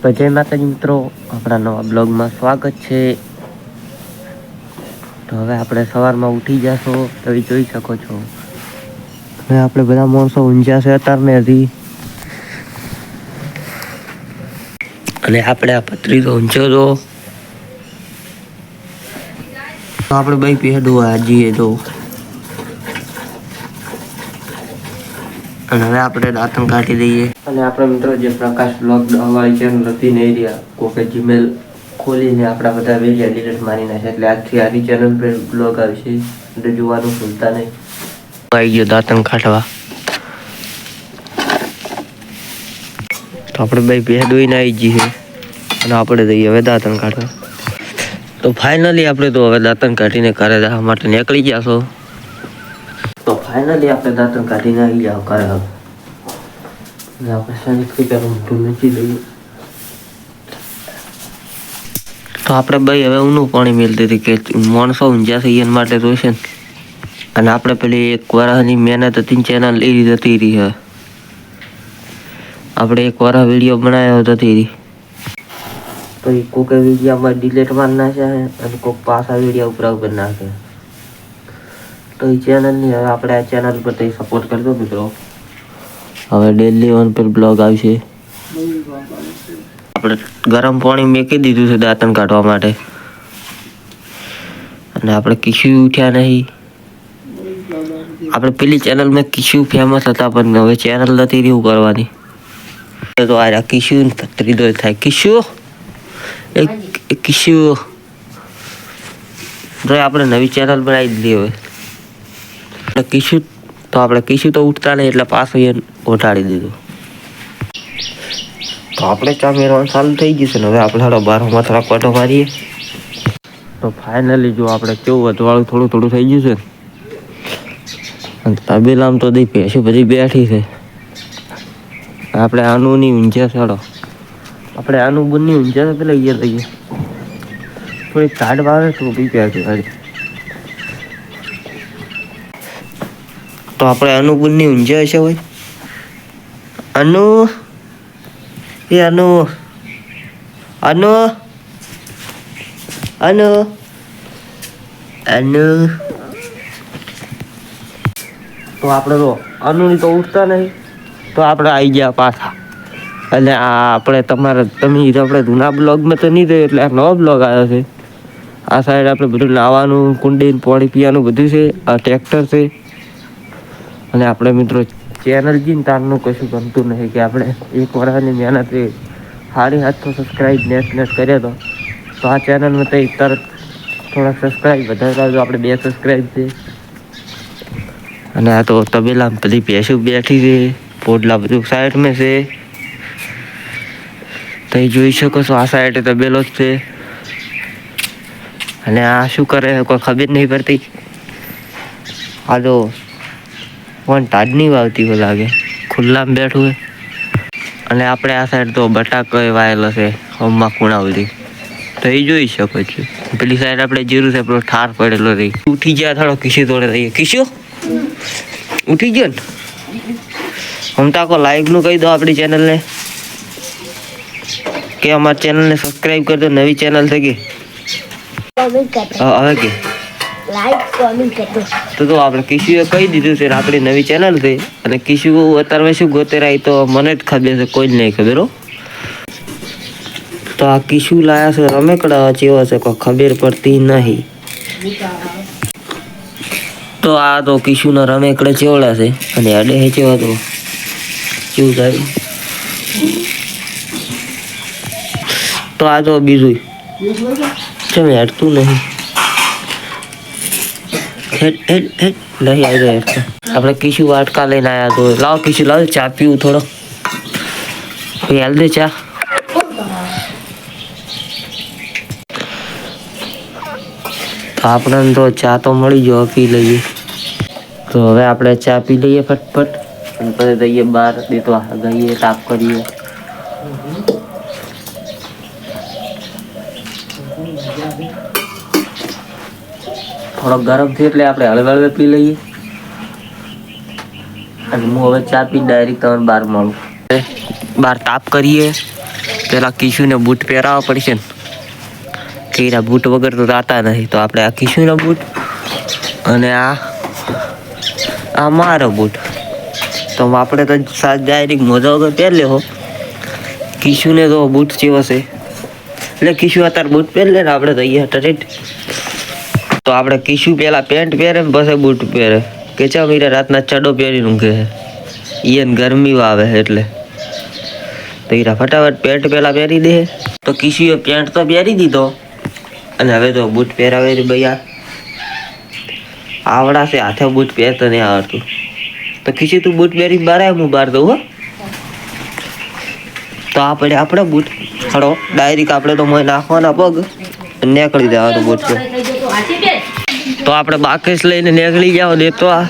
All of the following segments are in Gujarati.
તો જય માતાજી મિત્રો, આપણા નવા બ્લોગમાં સ્વાગત છે। તો હવે આપણે સવારમાં ઉઠી જશો તો એ જોઈ શકો છો। હવે આપણે બધા માણસો ઊંઝા છે અત્યારને હજી, અને આપણે આ પતરી તો ઊંઝો તો આપણે ભાઈ પહેડું આજીએ તો, અને હવે આપણે દાંતણ કાઢી દઈએ। અને આપણે મિત્રો જે પ્રકાશ બ્લોગ વાળી ચેનલ હતી ને એરિયા કોકે જીમેલ ખોલીને આપણા બધા વિડીયો ડિલીટ મારી નાખે, એટલે આજથી આની ચેનલ પર બ્લોગ આવશે, એટલે જોવાનું ભૂલતા નહીં। આવી ગયો દાંતણ કાઢવા, તો આપણે ભાઈ પહેડું આવી જઈએ અને આપણે જઈએ હવે દાંતણ કાઢવા। તો ફાઇનલી આપણે તો હવે દાંતણ કાઢીને ઘરે જવા માટે નીકળી ગયા છો। તો ફાઇનલી આપણે દાંતણ કાઢીને આવી જાવ ઘરે। હવે આપણે સાનિસ્ક્રીન મોઢું મૂકી દઈએ। તો આપણે ભાઈ હવે ઊનું પાણી મેળતી હતી કે માણસો ઊંઝા છે એના માટે જોઈશે ને, અને આપણે પેલી એક વારની મહેનત હતી ચેનલ એ જતી રહી છે। આપણે એક વાર વિડીયો બનાવ્યો જતી રહી, તો એ કોકે વિડીયોમાં ડિલીટ મારી નાખ્યા અને કોઈક પાછા વિડીયો ઉપર નાખે। તો એ ચેનલની હવે આપણે આ ચેનલ પર તો સપોર્ટ કરજો મિત્રો। હવે ડેલી ઓન પર બ્લોગ આવશે। આપણે ગરમ પાણી મેકી દીધું છે દાંતણ કાઢવા માટે, અને આપણે કિસ્યુ ઉઠ્યા નહીં। આપણે પેલી ચેનલમાં કિસ્યુ ફેમસ હતા, પણ હવે ચેનલ નથી રહ્યું કરવાની, તો આ કિસ્યુ પતરી દો થાય। કિસ્યુ કિસ્યુ તો આપણે નવી ચેનલ બનાવી દીધી। હવે કિસ્યુ તો ઉઠતા નહીં એટલે પાછું એ ઉઠાડી દીધું। તો આપણે ચા મેળવાનું ચાલુ થઈ ગયું છે ને, હવે આપણે થોડા બારોમાં થોડા કોટો મારીએ। તો ફાઇનલી જો આપણે કેવું વધવાળું થોડું થોડું થઈ ગયું છે, અને તબેલામાં તો દી ભેંસું બધી બેઠી છે। આપણે આનું ની ઊંઝા ચાલો, આપણે આનું બુનની ઊંઝા પેલા અહીંયા થઈએ થોડીક કાઢ વાવે તો બી પહેરતી। તો આપણે અનુબુનની ઊંઝા હશે હોય, અનુ એ અનુ અનુ અનુ અનુ તો આપણે તો અનુની તો ઉઠતા નહીં, તો આપણે આવી ગયા પાછા। એટલે આ આપણે તમે આપણે જૂના બ્લોગમાં તો નહીં થયું, એટલે આ નવો બ્લોગ આવ્યો છે। આ સાઈડ આપણે બધું નાવાનું, કુંડીને પાણી પીવાનું બધું છે। આ ટ્રેક્ટર છે, અને આપણે મિત્રો ચેનલ જીને તારનું કશું ગમતું નહીં કે આપણે એક વર્ષની મહેનત 750 સબસ્ક્રાઈબ નેટ કર્યો તો આ ચેનલમાં તો તરત થોડાક સબસ્ક્રાઈબ વધારે તો આપણે 2 સબસ્ક્રાઈબ છે। અને આ તો તબેલા બધી ભેંસું બેઠી છે, પોડલા બધું સાઈડમાં છે, તો એ જોઈ શકો છો। આ સાઈડ તબેલો જ છે, અને આ શું કરે કોઈ ખબર નહીં પડતી। આ જો કોણ ટાઢ નહીં વાવતી લાગે, ખુલ્લામાં બેઠું હોય। અને આપણે આ સાઈડ તો બટાકો વાયેલો છે હમણાં ખૂણા સુધી, તો એ જોઈ શકો છો। પેલી સાઈડ આપણે જીરું છે, પેલો ઠાર પડેલો રહી। ઉઠી ગયા થોડો કિસ્યુ તોડે રહીએ। કિસ્યુ ઉઠી ગયો ને? હું તાકો લાઈવનું કહી દો આપણી ચેનલને કે અમારી ચેનલને સબસ્ક્રાઈબ કરજો, નવી ચેનલ થઈ ગઈ હવે કે તો આપણે કિસ્યુએ કહી દીધું છે આપણી નવી ચેનલ છે, અને કિસ્યુ અત્યારે શું ગોતેરાય તો મને જ ખબર છે, કોઈ જ નહીં ખબર હો। તો આ કિસ્યુ લાયા છે રમેકડા ચેવો છે કોઈ ખબર પડતી નહીં। તો આ તો કિસ્યુના રમેકડા ચેવડા છે, અને અડે હે ચેવા તો કેવું થાય। તો આ તો બીજું ચમ હેડતું નહીં, નહીં આવી જાય। આપણે કિસ્યુ વાટકા લઈને આવ્યા, તો લાવો કિસ્યુ લાવ ચા પીવું થોડો, હાલ દે ચા। તો આપણને તો ચા તો મળી ગયો, પી લઈએ। તો હવે આપણે ચા પી લઈએ ફટફટ, અને પછી જઈએ બહાર દેતો ગઈએ તાપ કરીએ। થોડોક ગરમ થયો એટલે આપણે હળવે પી લઈએ, અને હું હવે ચા પી ડાયરેક્ટ તમને બહાર મળું। બહાર તાપ કરીએ, પેલા કિશુને બૂટ પહેરાવવા પડશે ને, કે બૂટ વગર તો જાતા નહીં. તો આપણે આ કિશુના બૂટ અને આ મારો બૂટ, તો આપણે તો ડાયરેક્ટ મોજા વગર પહેરી લેવો. કિશુને તો બૂટ જેવો છે એટલે કિશુ અત્યારે બૂટ પહેરી લે ને, આપણે તો અહીંયા ટ્રેટ. તો આપણે કિશુ પહેલા પેન્ટ પહેરે ને પછી બૂટ પહેરે, કે ચા મીરા રાતના ચડો પહેરી ઊંઘે છે, એને ગરમી આવે એટલે. તો હીરા ફટાફટ પેન્ટ પહેલા પહેરી દે. તો કિશુએ પેન્ટ તો પહેરી દીધો અને હવે તો બૂટ પહેરાવે ભૈયા આવડાશે. હાથે બૂટ પહેરતો નહીં આવડતું. તો કિશુ તું બૂટ પહેરી બહાર આવ, હું બહાર દઉં હો. તો આપણે બૂટ ખડો ડાયરેક્ટ આપણે તો મોય નાખવાના પગ નીકળી જવાનું બૂટ પર. તો આપણે બાકેશ લઈને નીકળી જાવ દેતો આ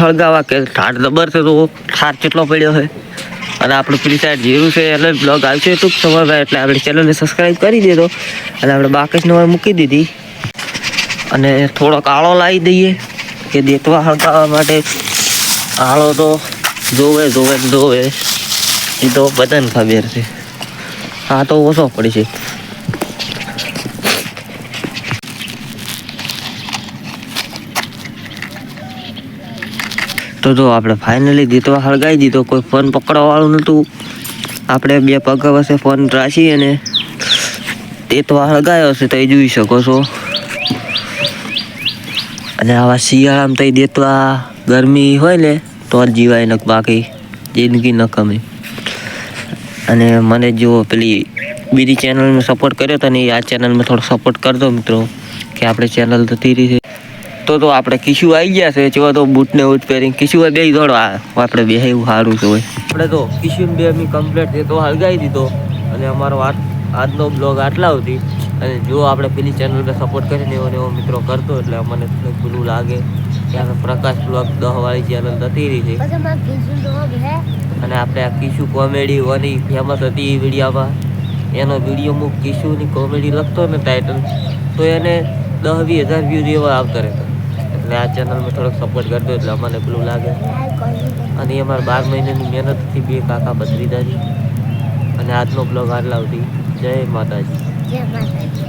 હળગાવા, કે ઠાર જબર છે તો ઠાર કેટલો પડ્યો છે. અને આપણે ફ્રી સાઈડ જીરું છે એટલે બ્લોગ આવશે ટૂંક સમયમાં, એટલે આપણે ચેનલને સબસ્ક્રાઈબ કરી દેતો. અને આપણે બાકેશને હવે મૂકી દીધી અને થોડોક આળો લાવી દઈએ કે દેતવા હળગાવવા માટે. આળો તો જોવે એ તો બધાને ખબર છે, આ તો ઓછો પડી છે. તો જો આપણે ફાઇનલી દીતવા હળગાવી દીધો. કોઈ ફોન પકડવા વાળું નહોતું. આપણે 2 પગ વચ્ચે ફોન રાખી અને દીતવા હળગાવ્યો છે, તો એ જોઈ શકો છો. અને આવા શિયાળામાં તો દીતવા ગરમી હોય ને તો જ જીવાય, ન બાકી જિંદગી ન કમે. અને મને જો પેલી બીજી ચેનલમાં સપોર્ટ કર્યો હતો ને, આ ચેનલમાં થોડો સપોર્ટ કરજો મિત્રો, કે આપણે ચેનલ થતી રહી છે. તો આપણે કિશુ આવી ગયા છે, જેવા તો બૂટને બૂટ પહેરી કિશુ બે દોડો આપણે બે એવું સારું છે હોય. આપણે તો કિશુ બે અમી કમ્પ્લીટ છે તો હળગાવી દીધો. અને અમારો આજનો બ્લોગ આટલા સુધી. અને જો આપણે પેલી ચેનલને સપોર્ટ કરીને એવો મિત્રો કરતો, એટલે અમને થોડું પેલું લાગે કે આપણે પ્રકાશ બ્લોગ 10 વાળી ચેનલ થતી રહી છે. અને આપણે આ કિશુ કોમેડી વાની ફેમસ હતી એ વિડીયોમાં, એનો વિડીયો હું કિશુની કોમેડી લખતો ને ટાઇટલ, તો એને 10-20 હજાર વ્યૂઝ એવા આવતા રહેતા. એટલે આ ચેનલમાં થોડોક સપોર્ટ કરતો એટલે અમને પેલું લાગે. અને એ અમારા 12 મહિનાની મહેનતથી 2 કાકા ભત્રીજાજી. અને આજનો બ્લોગ આટલા સુધી. જય માતાજી.